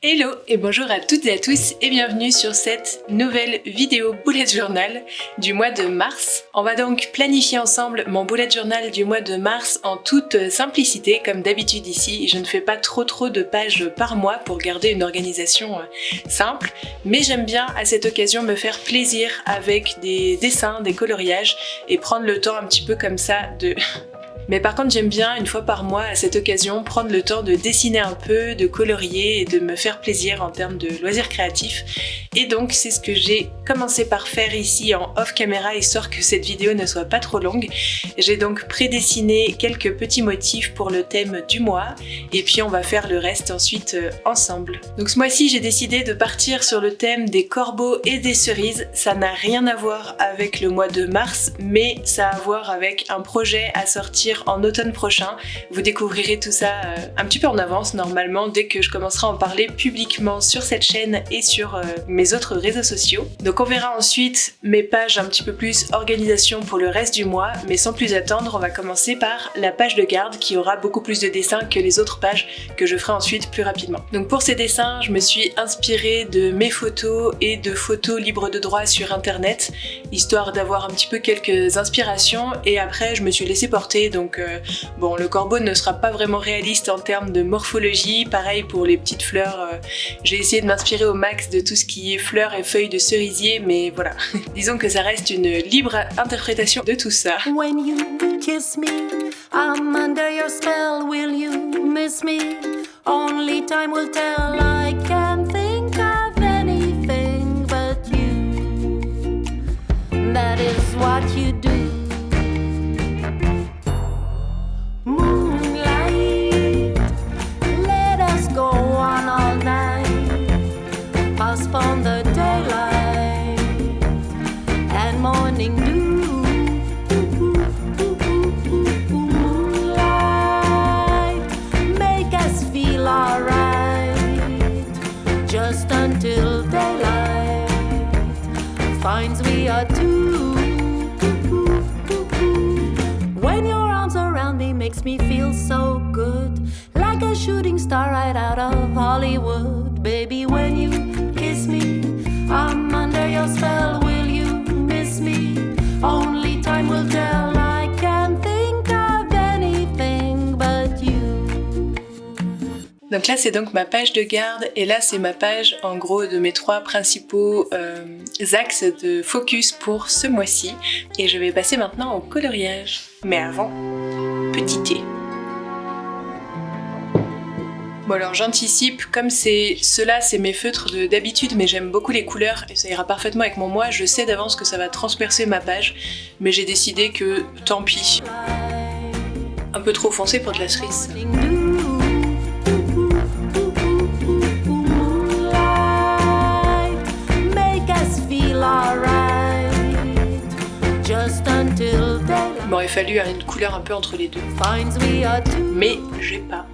Hello et bonjour à toutes et à tous et bienvenue sur cette nouvelle vidéo bullet journal du mois de mars. On va donc planifier ensemble mon bullet journal du mois de mars en toute simplicité comme d'habitude ici. Je ne fais pas trop de pages par mois pour garder une organisation simple, mais j'aime bien à cette occasion me faire plaisir avec des dessins, des coloriages et prendre le temps un petit peu comme ça de... Mais par contre j'aime bien une fois par mois à cette occasion prendre le temps de dessiner un peu, de colorier et de me faire plaisir en termes de loisirs créatifs. Et donc c'est ce que j'ai commencé par faire ici en off caméra histoire que cette vidéo ne soit pas trop longue. J'ai donc prédessiné quelques petits motifs pour le thème du mois et puis on va faire le reste ensuite ensemble. Donc ce mois-ci j'ai décidé de partir sur le thème des corbeaux et des cerises. Ça n'a rien à voir avec le mois de mars mais ça a à voir avec un projet à sortir en automne prochain. Vous découvrirez tout ça un petit peu en avance normalement dès que je commencerai à en parler publiquement sur cette chaîne et sur mes autres réseaux sociaux. Donc on verra ensuite mes pages un petit peu plus organisation pour le reste du mois, mais sans plus attendre on va commencer par la page de garde qui aura beaucoup plus de dessins que les autres pages que je ferai ensuite plus rapidement. Donc pour ces dessins je me suis inspirée de mes photos et de photos libres de droit sur internet histoire d'avoir un petit peu quelques inspirations et après je me suis laissée porter. Donc bon, le corbeau ne sera pas vraiment réaliste en termes de morphologie, pareil pour les petites fleurs, j'ai essayé de m'inspirer au max de tout ce qui est fleurs et feuilles de cerisier, mais voilà, disons que ça reste une libre interprétation de tout ça. When you kiss me, I'm under your spell, will you miss me? Only time will tell, I can't think of anything but you. That is what you do. On the daylight and morning dew, moonlight make us feel alright just until daylight finds we are two. When your arms around me makes me feel so good, like a shooting star right out of Hollywood, baby. When you kiss me, I'm under your spell, will you miss me? Only time will tell, I can't think of anything but you. Donc là c'est donc ma page de garde et là c'est ma page en gros de mes trois principaux axes de focus pour ce mois-ci et je vais passer maintenant au coloriage. Mais avant, petit thé. Bon alors j'anticipe, comme ceux-là c'est mes feutres d'habitude mais j'aime beaucoup les couleurs et ça ira parfaitement avec mon mois, je sais d'avance que ça va transpercer ma page mais j'ai décidé que tant pis. Un peu trop foncé pour de la cerise. Il m'aurait fallu une couleur un peu entre les deux. Mais j'ai pas.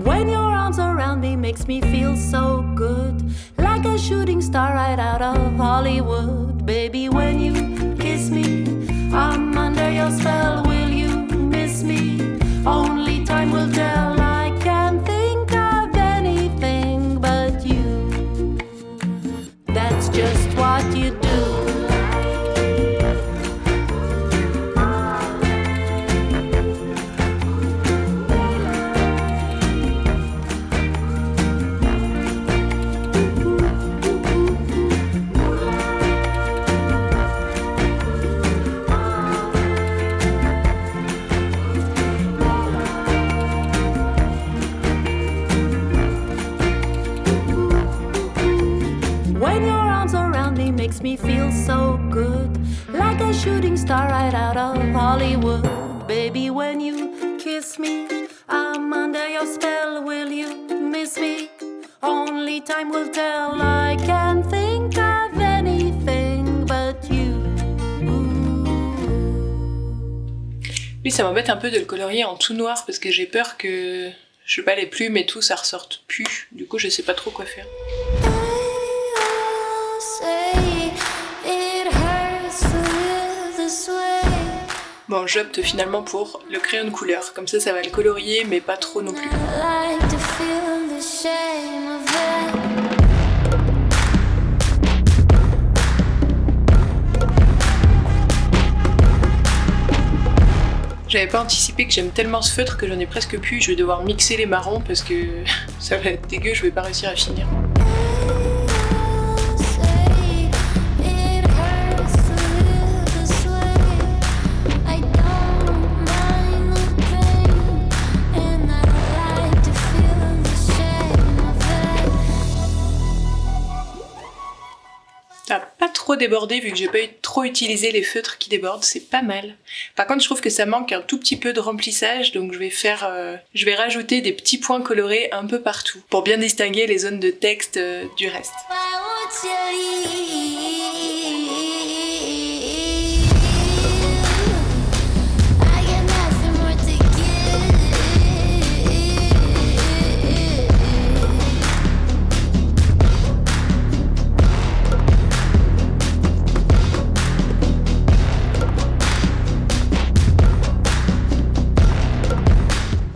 When your arms around me makes me feel so good, like a shooting star right out of Hollywood, baby. When you kiss me, I'm under your spell, will you miss me? Only time will tell, I can't think of anything but you. That's just what you do. Makes me feel so good, like a shooting star right out of Hollywood, baby. When you kiss me, I'm under your spell, will you miss me? Only time will tell, I can't think of anything but you. Lui ça m'embête un peu de le colorier en tout noir parce que j'ai peur que, je sais pas, les plumes et tout ça ressorte plus, du coup je sais pas trop quoi faire. Bon, j'opte finalement pour le crayon de couleur, comme ça va le colorier mais pas trop non plus. J'avais pas anticipé que j'aime tellement ce feutre que j'en ai presque plus. Je vais devoir mixer les marrons parce que ça va être dégueu, je vais pas réussir à finir. Ça n'a pas trop débordé vu que j'ai pas trop utilisé les feutres qui débordent, c'est pas mal. Par contre je trouve que ça manque un tout petit peu de remplissage, donc je vais rajouter des petits points colorés un peu partout pour bien distinguer les zones de texte du reste.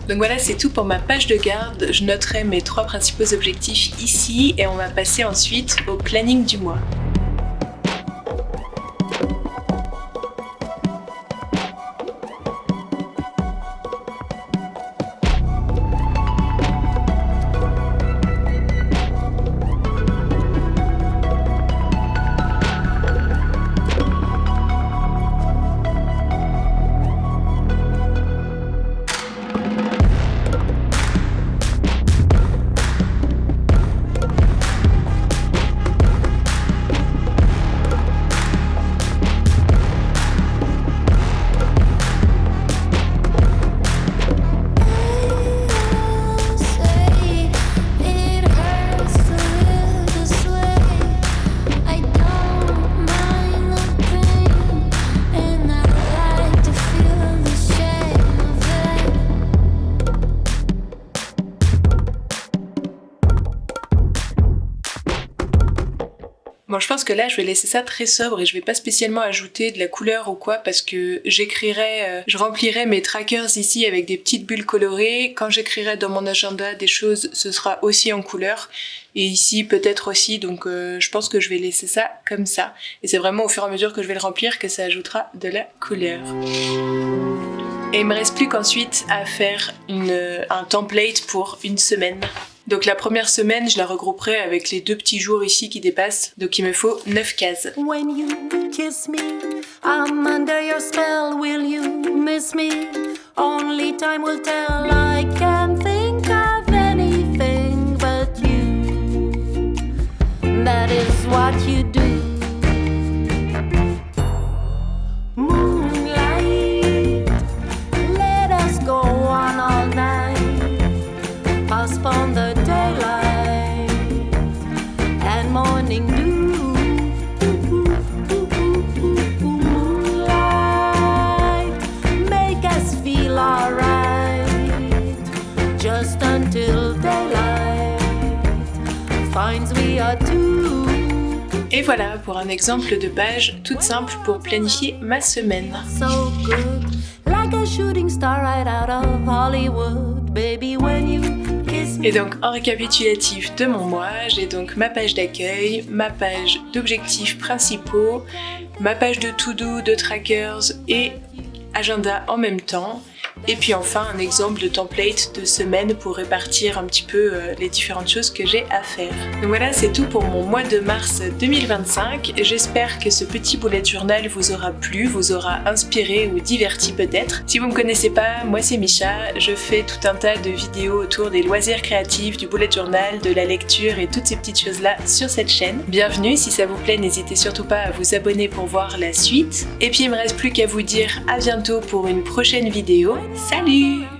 Donc voilà, c'est tout pour ma page de garde. Je noterai mes 3 principaux objectifs ici et on va passer ensuite au planning du mois. Bon, je pense que là, je vais laisser ça très sobre et je vais pas spécialement ajouter de la couleur ou quoi parce que je remplirai mes trackers ici avec des petites bulles colorées. Quand j'écrirai dans mon agenda des choses, ce sera aussi en couleur. Et ici, peut-être aussi, donc je pense que je vais laisser ça comme ça. Et c'est vraiment au fur et à mesure que je vais le remplir que ça ajoutera de la couleur. Et il me reste plus qu'ensuite à faire un template pour une semaine. Donc la première semaine, je la regrouperai avec les 2 petits jours ici qui dépassent. Donc il me faut 9 cases. When you kiss me, I'm under your spell. Will you miss me? Only time will tell. I can't think of anything but you. That is what you do. Moonlight, let us go on all night. Postpone the daylight and morning dew. Moonlight, make us feel alright. Just until daylight finds we are two. Et voilà pour un exemple de page toute simple pour planifier ma semaine. So good, like a shooting star right out of Hollywood, baby, when you kiss me. Et donc en récapitulatif de mon mois, j'ai donc ma page d'accueil, ma page d'objectifs principaux, ma page de to-do, de trackers et agenda en même temps. Et puis enfin un exemple de template de semaine pour répartir un petit peu les différentes choses que j'ai à faire. Donc voilà, c'est tout pour mon mois de mars 2025. J'espère que ce petit bullet journal vous aura plu, vous aura inspiré ou diverti peut-être. Si vous me connaissez pas, moi c'est Micha, je fais tout un tas de vidéos autour des loisirs créatifs, du bullet journal, de la lecture et toutes ces petites choses là sur cette chaîne. Bienvenue, si ça vous plaît, n'hésitez surtout pas à vous abonner pour voir la suite. Et puis il me reste plus qu'à vous dire à bientôt pour une prochaine vidéo. Salut!